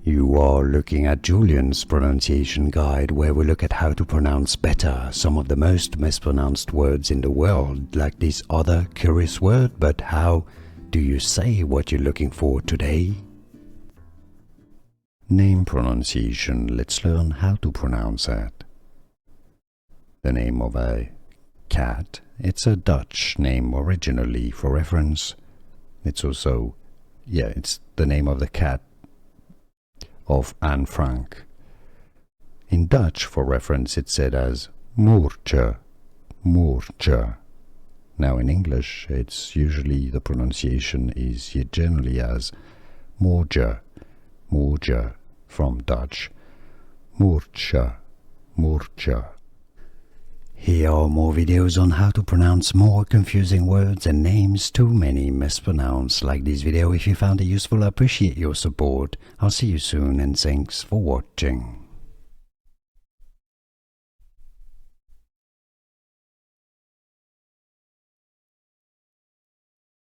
You are looking at Julian's pronunciation guide, where we look at how to pronounce better some of the most mispronounced words in the world, like this other curious word. But how do you say what you're looking for today? Name pronunciation. Let's learn how to pronounce it. The name of a cat. It's a Dutch name originally. For reference, it's also, it's the name of the cat of Anne Frank. In Dutch, for reference, it's said as Moortje, Moortje. Now in English, it's usually the pronunciation is generally as Moortje, Moortje, from Dutch, Moortje, Moortje. Here are more videos on how to pronounce more confusing words and names too many mispronounced. Like this video if you found it useful. I appreciate your support. I'll see you soon and thanks for watching.